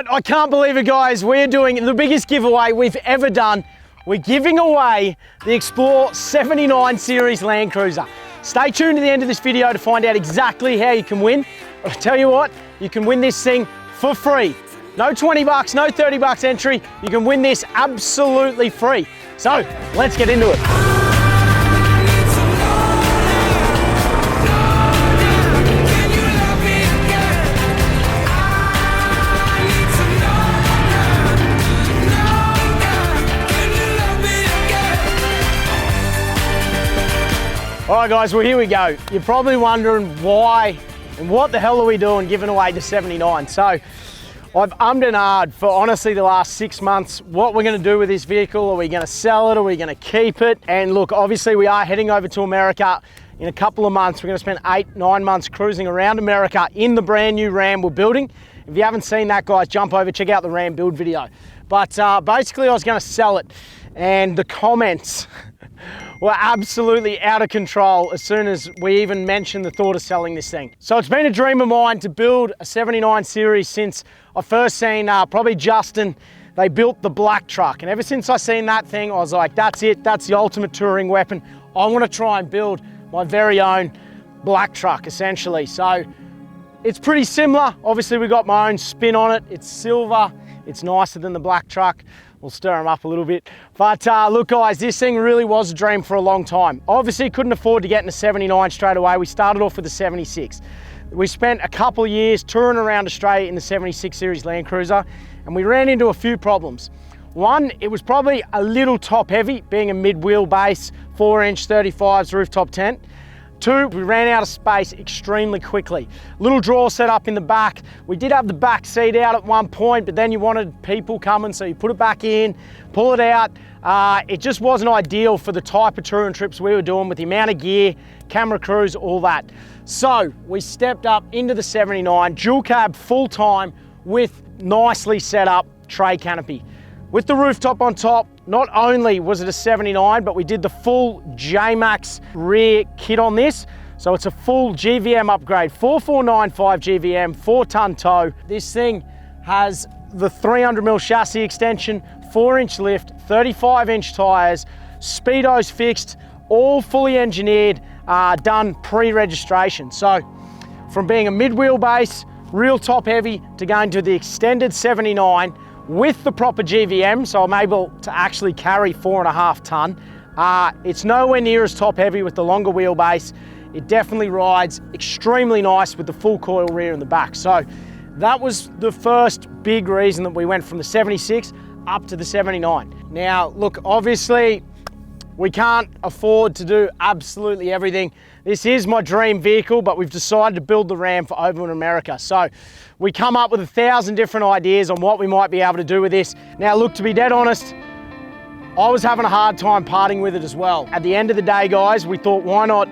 what? I can't believe it, guys. We're doing the biggest giveaway we've ever done. We're giving away the Explore 79 Series Land Cruiser. Stay tuned to the end of this video to find out exactly how you can win. But I tell you what, you can win this thing for free. No 20 bucks, no 30 bucks entry. You can win this absolutely free. So let's get into it. All right, guys, well, here we go. You're probably wondering why and what the hell are we doing giving away the 79? So I've ummed and ahed for honestly the last 6 months what we're going to do with this vehicle. Are we going to sell it? Are we going to keep it? And look, obviously we are heading over to America in a couple of months. We're going to spend 8-9 months cruising around America in the brand new Ram we're building. If you haven't seen that, guys, jump over, check out the Ram build video. But basically I was going to sell it, and the comments were absolutely out of control as soon as we even mentioned the thought of selling this thing. So it's been a dream of mine to build a 79 series since I first seen probably Justin. They built the black truck, and ever since I seen that thing, I was like, that's it, that's the ultimate touring weapon. I want to try and build my very own black truck, essentially. So it's pretty similar. Obviously we got my own spin on it. It's silver, it's nicer than the black truck. We'll stir them up a little bit. But look, guys, this thing really was a dream for a long time. Obviously couldn't afford to get in a 79 straight away. We started off with a 76. We spent a couple of years touring around Australia in the 76 Series Land Cruiser, and we ran into a few problems. One, it was probably a little top heavy, being a mid-wheel base, 4-inch 35s rooftop tent. Two, we ran out of space extremely quickly. Little drawer set up in the back. We did have the back seat out at one point, but then you wanted people coming, so you put it back in, pull it out. It just wasn't ideal for the type of touring trips we were doing with the amount of gear, camera crews, all that. So we stepped up into the 79, dual cab full time with nicely set up tray canopy. With the rooftop on top, not only was it a 79, but we did the full J-Max rear kit on this. So it's a full GVM upgrade, 4495 GVM, 4-ton tow. This thing has the 300mm chassis extension, 4-inch lift, 35-inch tires, speedos fixed, all fully engineered, done pre-registration. So from being a mid-wheel base, real top heavy, to going to the extended 79, with the proper GVM, so I'm able to actually carry 4.5 ton. It's nowhere near as top heavy with the longer wheelbase. It definitely rides extremely nice with the full coil rear in the back. So that was the first big reason that we went from the 76 up to the 79. Now, look, obviously we can't afford to do absolutely everything. This is my dream vehicle, but we've decided to build the Ram for over in America. So we come up with 1,000 different ideas on what we might be able to do with this. Now, look, to be dead honest, I was having a hard time parting with it as well. At the end of the day, guys, we thought, why not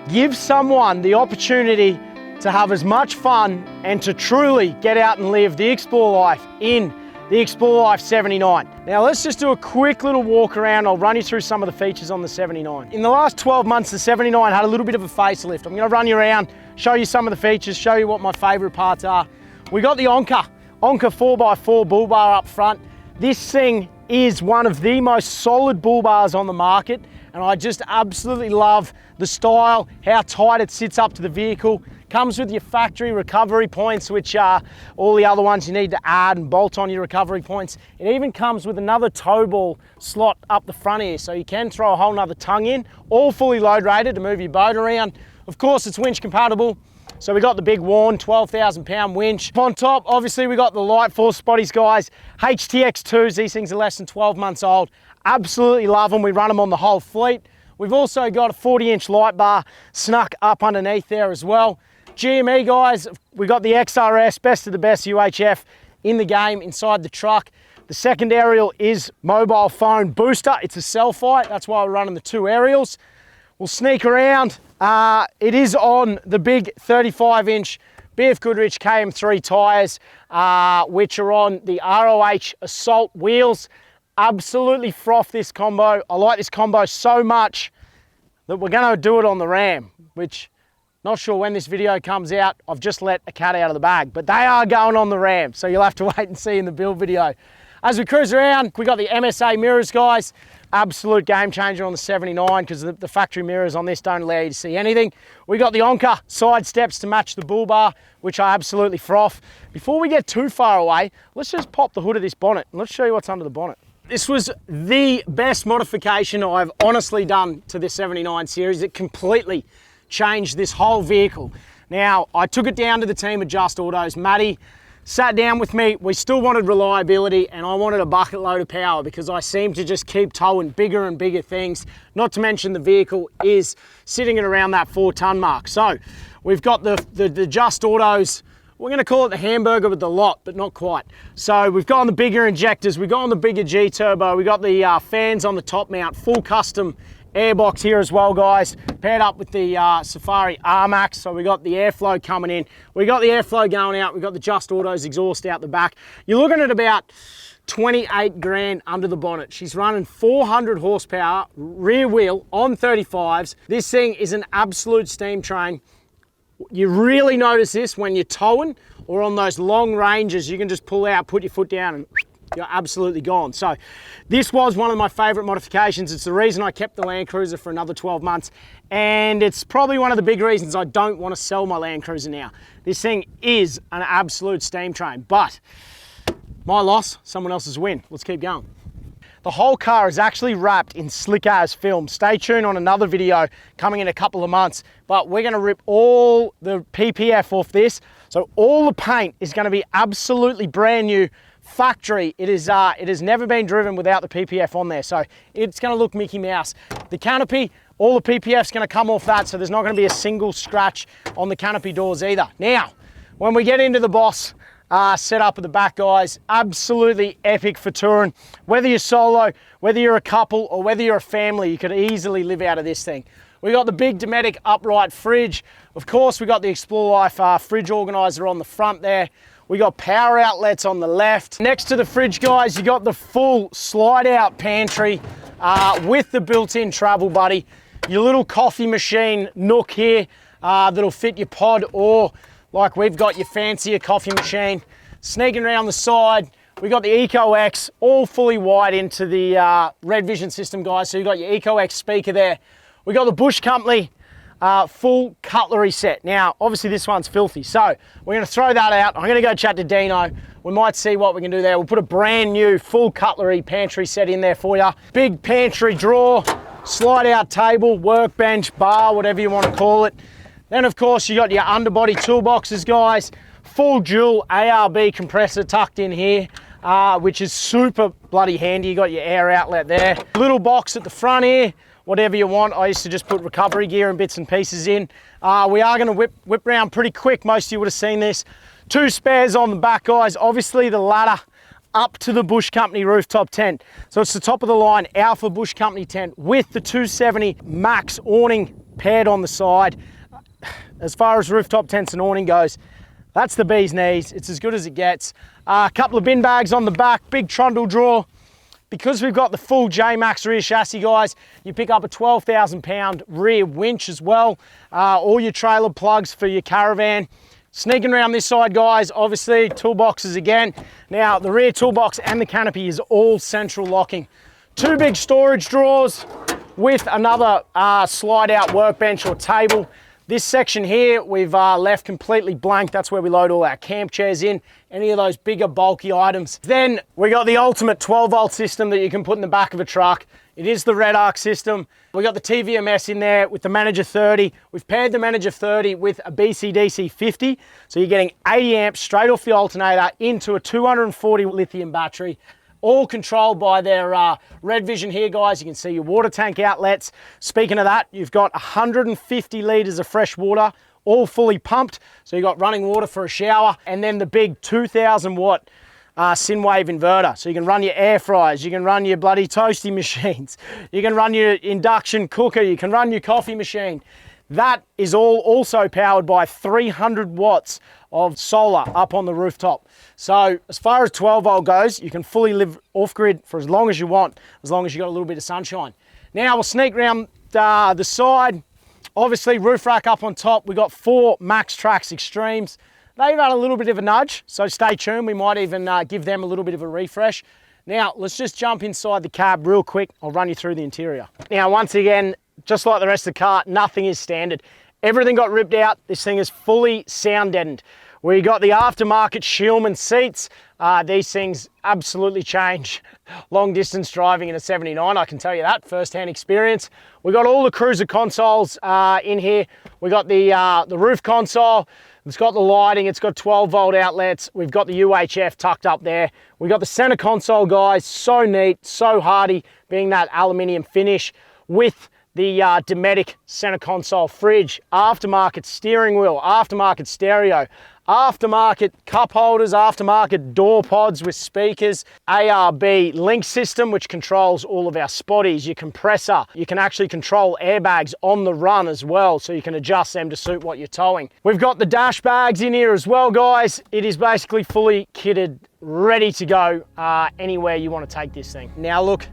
give someone the opportunity to have as much fun and to truly get out and live the Explore life in the Explore Life 79. Now let's just do a quick little walk around. I'll run you through some of the features on the 79. In the last 12 months, the 79 had a little bit of a facelift. I'm gonna run you around, show you some of the features, show you what my favorite parts are. We got the Onca 4x4 bull bar up front. This thing is one of the most solid bull bars on the market, and I just absolutely love the style, how tight it sits up to the vehicle. Comes with your factory recovery points, which are all the other ones you need to add and bolt on your recovery points. It even comes with another tow ball slot up the front here, so you can throw a whole nother tongue in, all fully load rated to move your boat around. Of course, it's winch compatible. So we got the big Warn 12,000 pound winch. On top, obviously we got the Light Force Spotties, guys. HTX2s, these things are less than 12 months old. Absolutely love them. We run them on the whole fleet. We've also got a 40-inch light bar snuck up underneath there as well. GME, guys, we got the XRS, best of the best UHF in the game inside the truck. The second aerial is mobile phone booster. It's a Selfie, that's why we're running the 2 aerials. We'll sneak around. It is on the big 35-inch BF Goodrich KM3 tyres, which are on the ROH Assault wheels. Absolutely froth this combo. I like this combo so much that we're going to do it on the Ram, which Not sure when this video comes out. I've just let a cat out of the bag, but they are going on the ramp, so you'll have to wait and see in the build video. As we cruise around, we got the MSA mirrors, guys. Absolute game changer on the 79 because the factory mirrors on this don't allow you to see anything. We got the Onca side steps to match the bull bar, which I absolutely froth. Before we get too far away, let's just pop the hood of this bonnet and let's show you what's under the bonnet. This was the best modification I've honestly done to this 79 series. It completely changed this whole vehicle. Now, I took it down to the team at Just Autos. Matty sat down with me. We still wanted reliability and I wanted a bucket load of power because I seem to just keep towing bigger and bigger things. Not to mention the vehicle is sitting at around that 4-ton mark. So we've got the Just Autos. We're going to call it the hamburger with the lot, but not quite. So we've got on the bigger injectors, we've got on the bigger G-turbo, we got the fans on the top mount, full custom airbox here as well, guys, paired up with the Safari R-Max, so we got the airflow coming in, we got the airflow going out, we got the Just Autos exhaust out the back. You're looking at about 28 grand under the bonnet. She's running 400 horsepower, rear wheel on 35s. This thing is an absolute steam train. You really notice this when you're towing or on those long ranges. You can just pull out, put your foot down and you're absolutely gone. So this was one of my favorite modifications. It's the reason I kept the Land Cruiser for another 12 months. And it's probably one of the big reasons I don't want to sell my Land Cruiser now. This thing is an absolute steam train, but my loss, someone else's win. Let's keep going. The whole car is actually wrapped in slick as film. Stay tuned on another video coming in a couple of months, but we're gonna rip all the PPF off this. So all the paint is gonna be absolutely brand new. Factory, it has never been driven without the PPF on there, so it's going to look Mickey Mouse. The canopy, all the PPF's going to come off that, so there's not going to be a single scratch on the canopy doors either. Now, when we get into the Boss setup at the back, guys, absolutely epic for touring. Whether you're solo, whether you're a couple, or whether you're a family, you could easily live out of this thing. We got the big Dometic upright fridge. Of course, we got the Explore Life fridge organizer on the front there. We got power outlets on the left. Next to the fridge, guys, you got the full slide out pantry with the built-in travel buddy. Your little coffee machine nook here that'll fit your pod, or like we've got your fancier coffee machine. Sneaking around the side, we got the EcoX all fully wired into the Red Vision system, guys. So you got your EcoX speaker there. We got the Bush Company full cutlery set. Now, obviously this one's filthy, so we're gonna throw that out. I'm gonna go chat to Dino. We might see what we can do there. We'll put a brand new full cutlery pantry set in there for you. Big pantry drawer, slide out table, workbench, bar, whatever you wanna call it. Then of course you got your underbody toolboxes, guys. Full dual ARB compressor tucked in here, which is super bloody handy. You got your air outlet there. Little box at the front here, whatever you want. I used to just put recovery gear and bits and pieces in. We are gonna whip around pretty quick. Most of you would have seen this. 2 spares on the back, guys. Obviously the ladder up to the Bush Company rooftop tent. So it's the top of the line Alpha Bush Company tent with the 270 Max awning paired on the side. As far as rooftop tents and awning goes, that's the bee's knees. It's as good as it gets. A couple of bin bags on the back, big trundle drawer. Because we've got the full J-Max rear chassis, guys, you pick up a 12,000 pound rear winch as well. All your trailer plugs for your caravan. Sneaking around this side, guys, obviously toolboxes again. Now the rear toolbox and the canopy is all central locking. 2 big storage drawers with another slide out workbench or table. This section here, we've left completely blank. That's where we load all our camp chairs in, any of those bigger bulky items. Then we got the ultimate 12 volt system that you can put in the back of a truck. It is the Red Arc system. We got the TVMS in there with the Manager 30. We've paired the Manager 30 with a BCDC 50. So you're getting 80 amps straight off the alternator into a 240 lithium battery. All controlled by their Red Vision here, guys. You can see your water tank outlets. Speaking of that, you've got 150 litres of fresh water, all fully pumped. So you've got running water for a shower. And then the big 2,000 watt Synwave inverter. So you can run your air fryers, you can run your bloody toasty machines, you can run your induction cooker, you can run your coffee machine. That is all also powered by 300 watts of solar up on the rooftop. So as far as 12 volt goes, you can fully live off grid for as long as you want, as long as you got a little bit of sunshine. Now we'll sneak around the side. Obviously, roof rack up on top. We've got 4 Max Trax Extremes. They've had a little bit of a nudge, so stay tuned. We might even give them a little bit of a refresh. Now, let's just jump inside the cab real quick. I'll run you through the interior. Now, once again, just like the rest of the car, nothing is standard. Everything got ripped out. This thing is fully sound deadened. We got the aftermarket Shieldman seats. These things absolutely change long distance driving in a 79, I can tell you that, first-hand experience. We got all the cruiser consoles in here. We got the roof console. It's got the lighting, it's got 12-volt outlets. We've got the UHF tucked up there. We got the center console, guys, so neat, so hardy, being that aluminium finish with the Dometic center console fridge, aftermarket steering wheel, aftermarket stereo, aftermarket cup holders, aftermarket door pods with speakers, ARB link system, which controls all of our spotties, your compressor. You can actually control airbags on the run as well, so you can adjust them to suit what you're towing. We've got the dash bags in here as well, guys. It is basically fully kitted, ready to go anywhere you want to take this thing. Now look,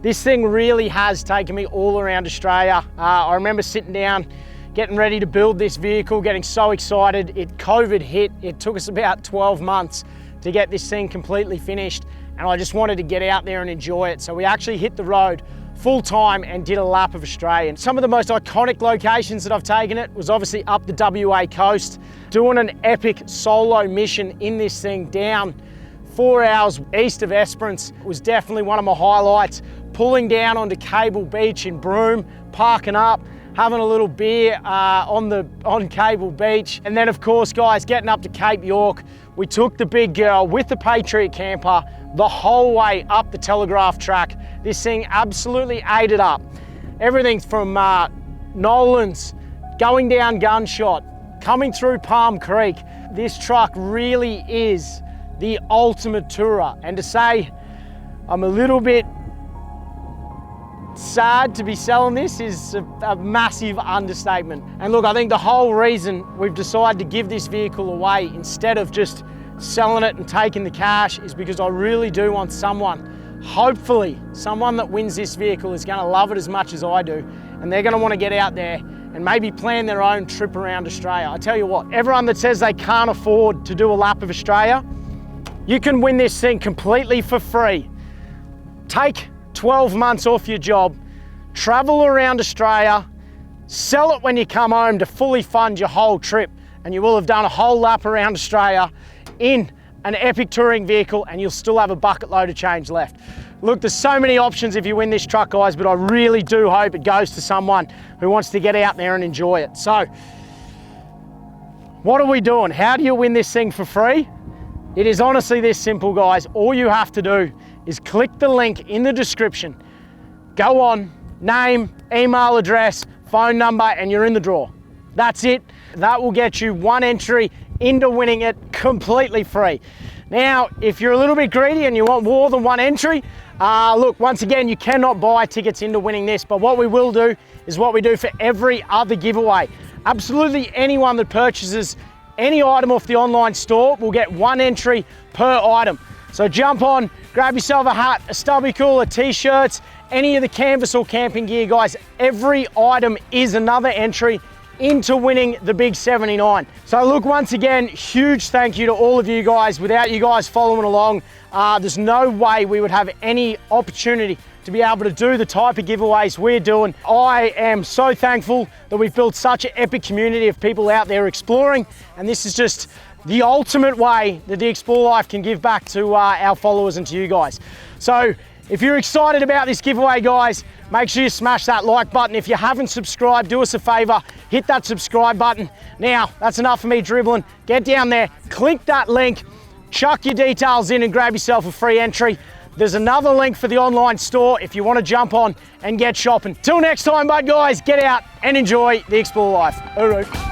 this thing really has taken me all around Australia. I remember sitting down, getting ready to build this vehicle, getting so excited. COVID hit. It took us about 12 months to get this thing completely finished, and I just wanted to get out there and enjoy it. So we actually hit the road full time and did a lap of Australia. And some of the most iconic locations that I've taken it was obviously up the WA coast, doing an epic solo mission in this thing down 4 hours east of Esperance was definitely one of my highlights. Pulling down onto Cable Beach in Broome, parking up, having a little beer on Cable Beach. And then of course, guys, getting up to Cape York, we took the big girl with the Patriot camper the whole way up the Telegraph track. This thing absolutely ate it up. Everything from Nolan's, going down Gunshot, coming through Palm Creek. This truck really is the ultimate tourer. And to say I'm a little bit sad to be selling this is a massive understatement. And look, I think the whole reason we've decided to give this vehicle away instead of just selling it and taking the cash is because I really do want someone, hopefully someone that wins this vehicle is going to love it as much as I do, and they're going to want to get out there and maybe plan their own trip around Australia. I tell you what, everyone that says they can't afford to do a lap of Australia, you can win this thing completely for free. Take 12 months off your job, travel around Australia, sell it when you come home to fully fund your whole trip, and you will have done a whole lap around Australia in an epic touring vehicle, and you'll still have a bucket load of change left. Look, there's so many options if you win this truck, guys, but I really do hope it goes to someone who wants to get out there and enjoy it. So, what are we doing? How do you win this thing for free? It is honestly this simple, guys. All you have to do is click the link in the description, go on, name, email address, phone number, and you're in the draw. That's it. That will get you one entry into winning it completely free. Now, if you're a little bit greedy and you want more than one entry, look, once again, you cannot buy tickets into winning this, but what we will do is what we do for every other giveaway. Absolutely anyone that purchases any item off the online store will get one entry per item. So jump on, grab yourself a hat, a stubby cooler, t-shirts, any of the canvas or camping gear, guys. Every item is another entry into winning the big 79. So look, once again, huge thank you to all of you guys. Without you guys following along, there's no way we would have any opportunity to be able to do the type of giveaways we're doing. I am so thankful that we've built such an epic community of people out there exploring, and this is just the ultimate way that the Explore Life can give back to our followers and to you guys. So if you're excited about this giveaway, guys, make sure you smash that like button. If you haven't subscribed, do us a favor, hit that subscribe button. Now, that's enough of me dribbling. Get down there, click that link, chuck your details in and grab yourself a free entry. There's another link for the online store if you want to jump on and get shopping. Till next time, bud, guys, get out and enjoy the Explore Life. All right.